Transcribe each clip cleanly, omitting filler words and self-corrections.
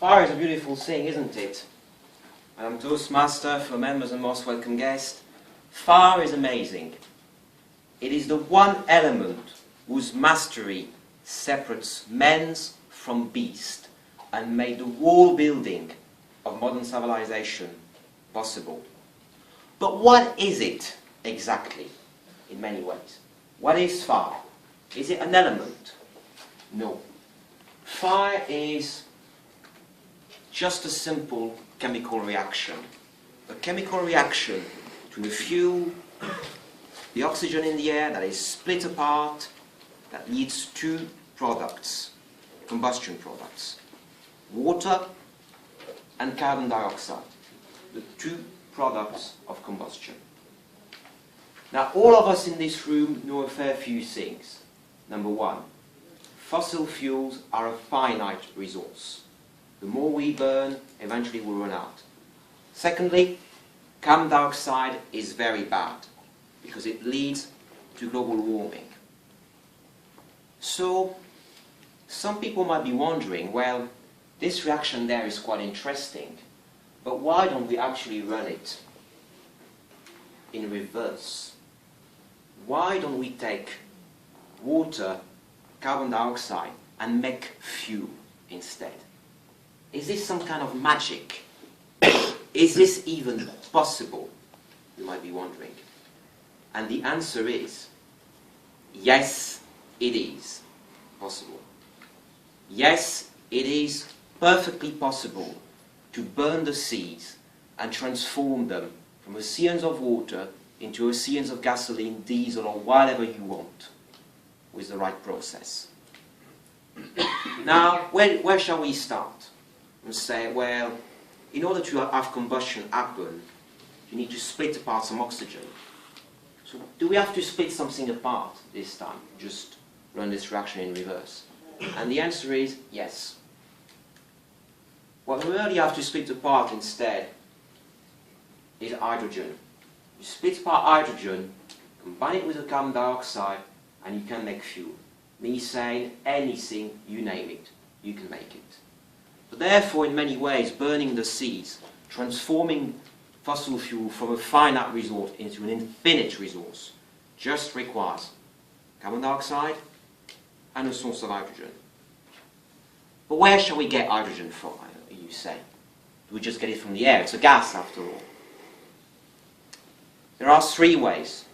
Fire is a beautiful thing, isn't it? I'm Toastmaster for members and most welcome guests. Fire is amazing. It is the one element whose mastery separates men from beast and made the whole building of modern civilization possible. But what is it exactly, in many ways? What is fire? Is it an element? No. Fire is just a simple chemical reaction. A chemical reaction between the fuel, the oxygen in the air that is split apart, that leads to products, combustion products. Water and carbon dioxide, the two products of combustion. Now, all of us in this room know a fair few things. Number one, fossil fuels are a finite resource. The more we burn, eventually we'll run out. Secondly, carbon dioxide is very bad because it leads to global warming. So, some people might be wondering, well, this reaction there is quite interesting, but why don't we actually run it in reverse? Why don't we take water, carbon dioxide, and make fuel instead? Is this some kind of magic? Is this even possible? You might be wondering. And the answer is, yes, it is possible. Yes, it is perfectly possible to burn the seeds and transform them from oceans of water into oceans of gasoline, diesel, or whatever you want with the right process. Now, where shall we start? And say, well, in order to have combustion happen, you need to split apart some oxygen. So do we have to split something apart this time? Just run this reaction in reverse? And the answer is yes. What we really have to split apart instead is hydrogen. You split apart hydrogen, combine it with the carbon dioxide, and you can make fuel. Methane, anything, you name it, you can make it. But therefore, in many ways, burning the seeds, transforming fossil fuel from a finite resource into an infinite resource, just requires carbon dioxide and a source of hydrogen. But where shall we get hydrogen from, you say? Do we just get it from the air? It's a gas, after all. There are three ways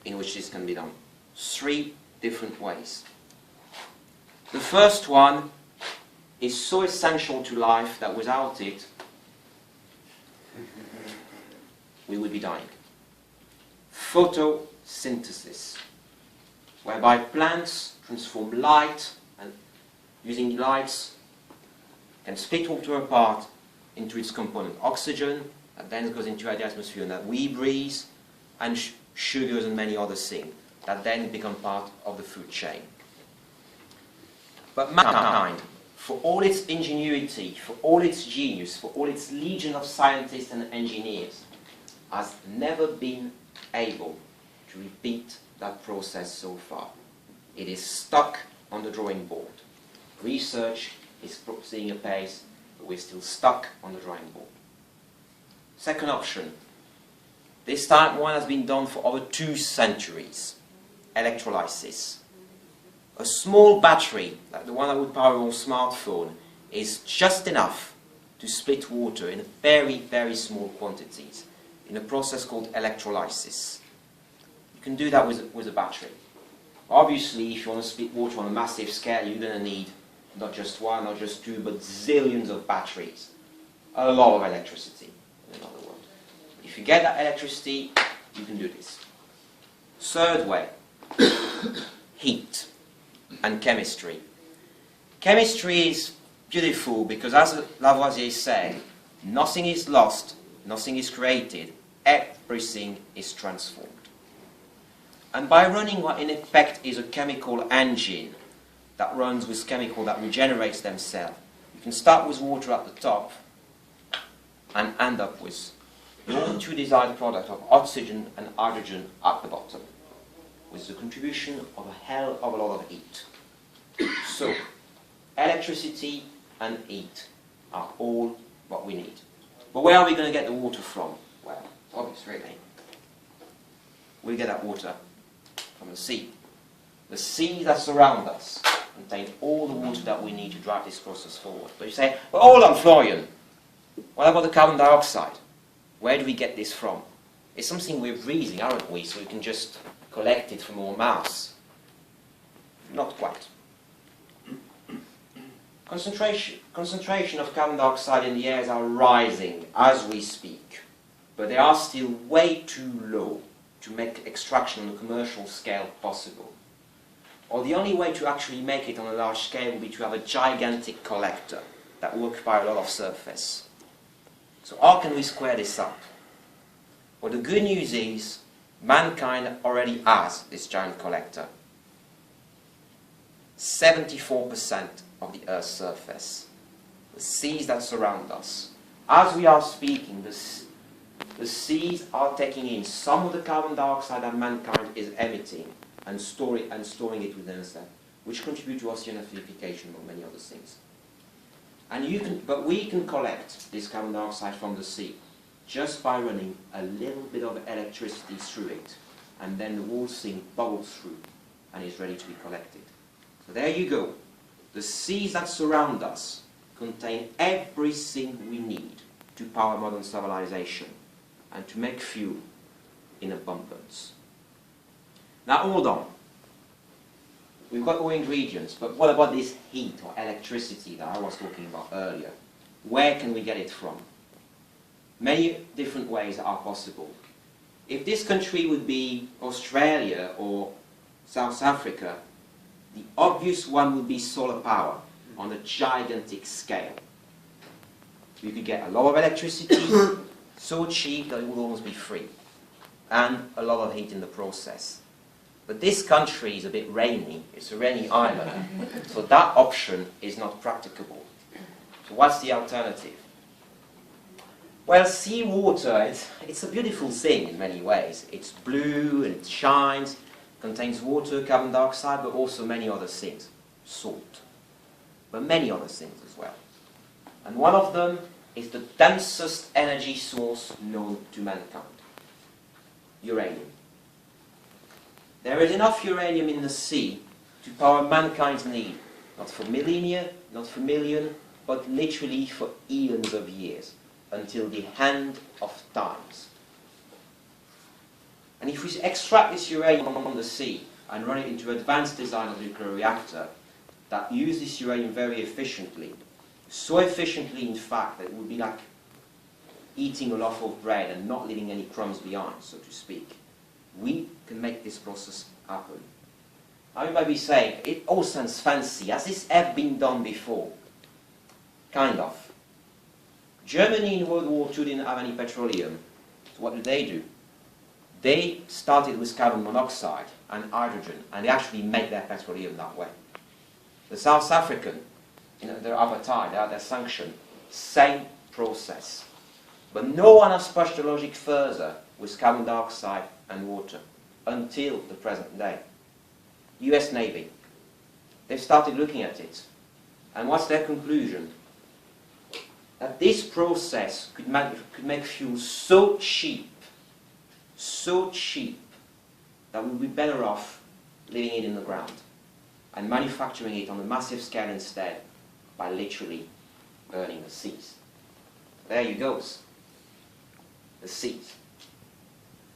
in which this can be done. Three different ways. The first one is so essential to life that without it, we would be dying. Photosynthesis, whereby plants transform light and using lights can split water apart into its component oxygen, that then goes into the atmosphere and that we breathe, and sugars and many other things that then become part of the food chain. But mankind, for all its ingenuity, for all its genius, for all its legion of scientists and engineers, has never been able to repeat that process so far. It is stuck on the drawing board. Research is proceeding apace, but we're still stuck on the drawing board. Second option. This time one has been done for over 2 centuries. Electrolysis. A small battery, like the one that would power your smartphone, is just enough to split water in very, very small quantities in a process called electrolysis. You can do that with a battery. Obviously, if you want to split water on a massive scale, you're going to need not just one, not just two, but zillions of batteries. A lot of electricity, in other words. If you get that electricity, you can do this. Third way, heat and chemistry. Chemistry is beautiful because, as Lavoisier said, nothing is lost, nothing is created, everything is transformed. And by running what in effect is a chemical engine that runs with chemical that regenerates themselves, you can start with water at the top and end up with your two desired product of oxygen and hydrogen at the bottom, with the contribution of a hell of a lot of heat. So, electricity and heat are all what we need. But where are we going to get the water from? Well, it's obvious really. We get that water from the sea. The seas that surround us contain all the water that we need to drive this process forward. But you say, well, hold on, Florian. What about the carbon dioxide? Where do we get this from? It's something we're breathing, aren't we? So we can just collect it from our mouths. Not quite. Concentration of carbon dioxide in the air are rising as we speak, but they are still way too low to make extraction on a commercial scale possible. Or the only way to actually make it on a large scale would be to have a gigantic collector that will occupy a lot of surface. So how can we square this up? Well, the good news is mankind already has this giant collector. 74% of the Earth's surface, the seas that surround us. As we are speaking, the seas are taking in some of the carbon dioxide that mankind is emitting and storing it within itself, which contribute to oceanification and many other things. But we can collect this carbon dioxide from the sea just by running a little bit of electricity through it, and then the whole thing bubbles through and is ready to be collected. So there you go. The seas that surround us contain everything we need to power modern civilization and to make fuel in abundance. Now hold on. We've got all ingredients, but what about this heat or electricity that I was talking about earlier? Where can we get it from? Many different ways are possible. If this country would be Australia or South Africa, the obvious one would be solar power on a gigantic scale. You could get a lot of electricity, so cheap that it would almost be free, and a lot of heat in the process. But this country is a bit rainy, it's a rainy island, so that option is not practicable. So what's the alternative? Well, seawater, it's a beautiful thing in many ways. It's blue and it shines, contains water, carbon dioxide, but also many other things. Salt, but many other things as well. And one of them is the densest energy source known to mankind. Uranium. There is enough uranium in the sea to power mankind's need, not for millennia, not for million, but literally for eons of years, until the end of times. And if we extract this uranium from the sea and run it into advanced design of a nuclear reactor that use this uranium very efficiently, so efficiently in fact that it would be like eating a loaf of bread and not leaving any crumbs behind, so to speak, we can make this process happen. Now you might be saying, it all sounds fancy. Has this ever been done before? Kind of. Germany in World War II didn't have any petroleum. So what did? They started with carbon monoxide and hydrogen, and they actually made their petroleum that way. The South African, their apartheid, their sanction, same process. But no one has pushed the logic further with carbon dioxide and water until the present day. US Navy, they've started looking at it. And what's their conclusion? That this process could make fuel so cheap, that we'd be better off leaving it in the ground and manufacturing it on a massive scale instead by literally burning the seas. There you go, the seas.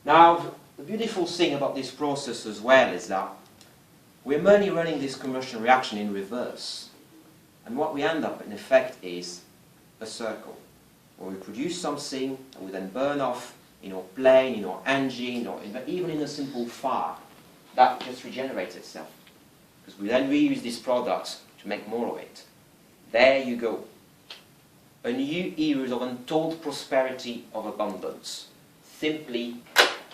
Now, the beautiful thing about this process as well is that we're merely running this combustion reaction in reverse. And what we end up in effect is a circle, where we produce something that we then burn off in our plane, in our engine, or even in a simple fire that just regenerates itself. Because we then reuse this product to make more of it. There you go. A new era of untold prosperity of abundance, simply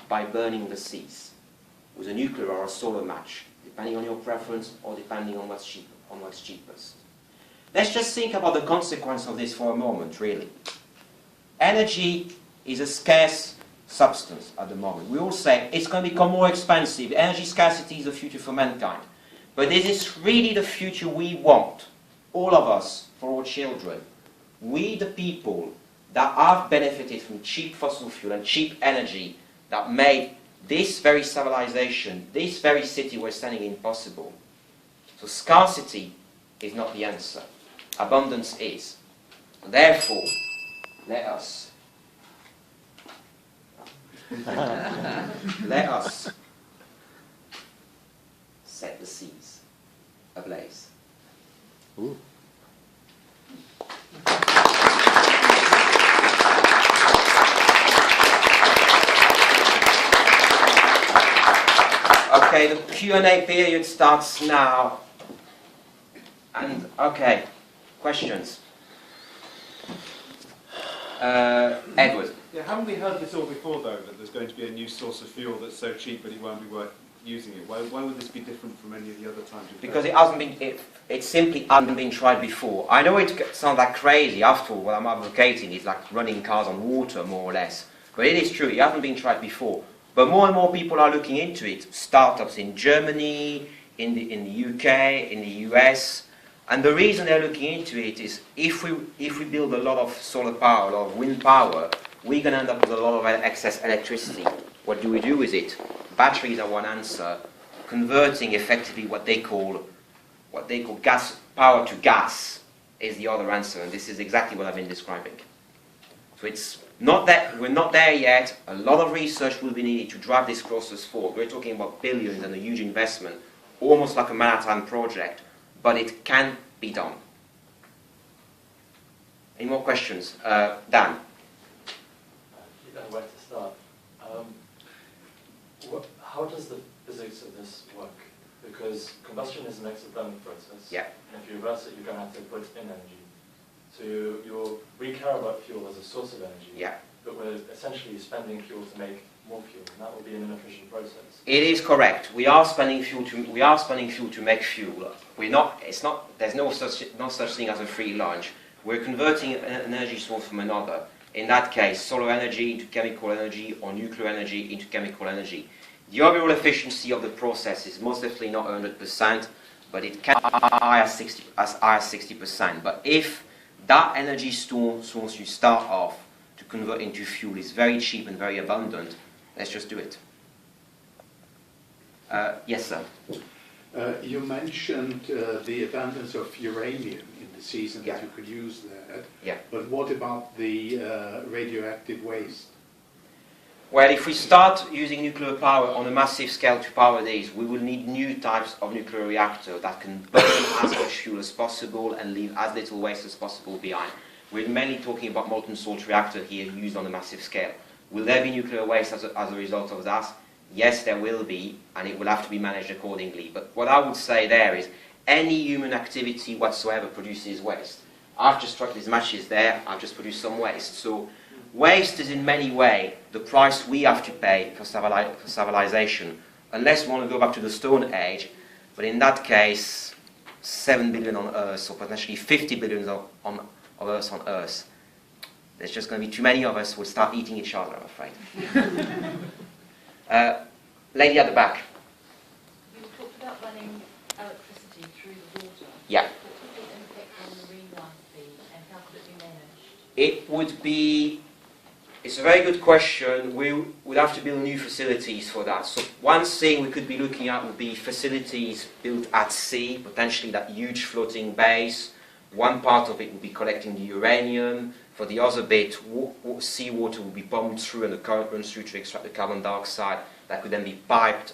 by burning the seas, with a nuclear or a solar match, depending on your preference or depending on what's cheapest. Let's just think about the consequence of this for a moment, really. Energy is a scarce substance at the moment. We all say it's going to become more expensive. Energy scarcity is the future for mankind. But is this really the future we want, all of us, for our children? we the people that have benefited from cheap fossil fuel and cheap energy that made this very civilization, this very city we're standing in possible. So scarcity is not the answer. Abundance is. Therefore, let us set the seas ablaze. Ooh. Okay, the Q&A period starts now. And, okay, questions? Edward. Yeah, haven't we heard this all before, though, that there's going to be a new source of fuel that's so cheap that it won't be worth using it? Why would this be different from any of the other times we've Because heard it simply hasn't been tried before. I know it sounds like crazy. After all, what I'm advocating is like running cars on water, more or less. But it is true, it hasn't been tried before. But more and more people are looking into it. Startups in Germany, in the UK, in the US. And the reason they're looking into it is if we build a lot of solar power, a lot of wind power, we're going to end up with a lot of excess electricity. What do we do with it? Batteries are one answer. Converting effectively what they call gas power to gas is the other answer, and this is exactly what I've been describing. So it's not that we're not there yet. A lot of research will be needed to drive this process forward. We're talking about billions and a huge investment, almost like a Manhattan project, but it can be done. Any more questions? Dan? You know where to start. How does the physics of this work? Because combustion is an exothermic process. Yeah. And if you reverse it, you're going to have to put in energy. So we care about fuel as a source of energy. Yeah. But we're essentially spending fuel to make more fuel, and that will be an inefficient process. It is correct. We are spending fuel to make fuel. We're not. It's not. There's no such thing as a free lunch. We're converting an energy source from another. In that case, solar energy into chemical energy or nuclear energy into chemical energy. The overall efficiency of the process is most definitely not 100%, but it can be as high as 60%. But if that energy source you start off to convert into fuel is very cheap and very abundant, let's just do it. Yes, sir. You mentioned the abundance of uranium in the seas and that you could use that. Yeah. But what about the radioactive waste? Well, if we start using nuclear power on a massive scale to power these, we will need new types of nuclear reactor that can burn as much fuel as possible and leave as little waste as possible behind. We're mainly talking about molten salt reactor here used on a massive scale. Will there be nuclear waste as a result of that? Yes, there will be, and it will have to be managed accordingly. But what I would say there is, any human activity whatsoever produces waste. I've just struck these matches there, I've just produced some waste. So waste is in many ways the price we have to pay for civilization, unless we want to go back to the Stone Age, but in that case, 7 billion on Earth, or potentially 50 billion of us on Earth. There's just going to be too many of us, we'll start eating each other, I'm afraid. Lady at the back. You talked about running electricity through the water. Yeah. What would the impact on marine life be, and how could it be managed? It would be, it's a very good question. We would have to build new facilities for that. So one thing we could be looking at would be facilities built at sea, potentially that huge floating base. One part of it would be collecting the uranium. For the other bit, seawater would be pumped through and the current runs through to extract the carbon dioxide that could then be piped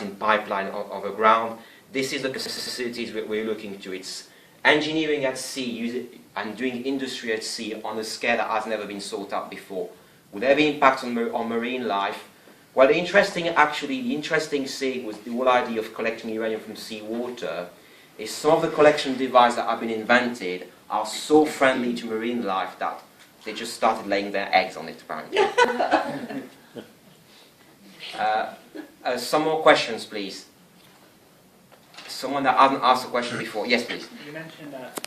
in pipeline over ground. This is the facilities we're looking to. It's engineering at sea and doing industry at sea on a scale that has never been sought out before. Would there be impact on marine life? Well, the interesting thing with the whole idea of collecting uranium from seawater is some of the collection devices that have been invented are so friendly to marine life that they just started laying their eggs on it, apparently. Some more questions, please. Someone that hasn't asked a question before. Yes, please. You mentioned that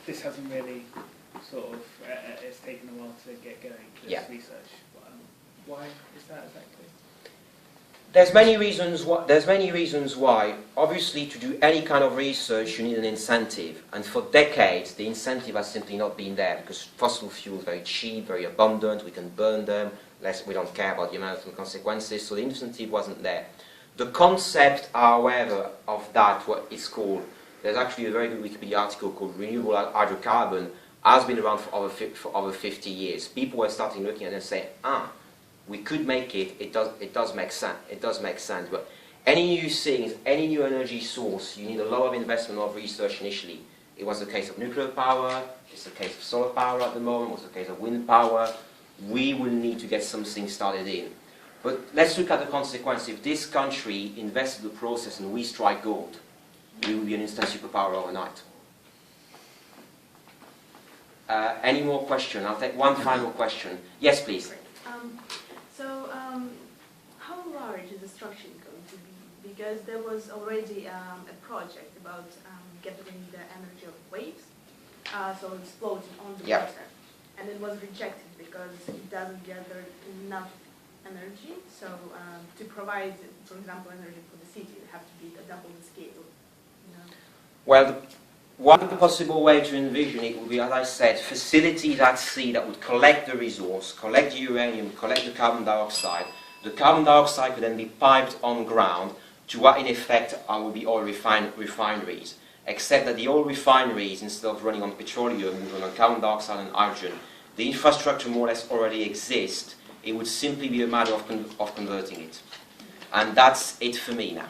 this hasn't really it's taken a while to get going, this research. Why is that exactly? There's many reasons why. Obviously, to do any kind of research, you need an incentive. And for decades, the incentive has simply not been there because fossil fuels are very cheap, very abundant. We can burn them. We don't care about the environmental consequences. So the incentive wasn't there. The concept, however, of that, what it's called, there's actually a very good Wikipedia article called renewable hydrocarbon, has been around for over 50 years. People were starting looking at it and saying, we could make it, it does make sense. But any new things, any new energy source, you need a lot of investment of research initially. It was the case of nuclear power, it's the case of solar power at the moment, it's the case of wind power. We will need to get something started in. But let's look at the consequence. If this country invested the process and we strike gold, we will be an instant superpower overnight. Any more questions? I'll take one final question. Yes, please. How large is the structure going to be? Because there was already a project about gathering the energy of waves, so it's floating on the water, and it was rejected because it doesn't gather enough energy. So to provide, for example, energy for the city, it have to be double the scale. You know? Well, one possible way to envision it would be, as I said, facilities at sea that would collect the resource, collect the uranium, collect the carbon dioxide. The carbon dioxide could then be piped on ground to what in effect would be oil refineries. Except that the oil refineries, instead of running on petroleum, would run on carbon dioxide and hydrogen. The infrastructure more or less already exists. It would simply be a matter of converting it. And that's it for me now.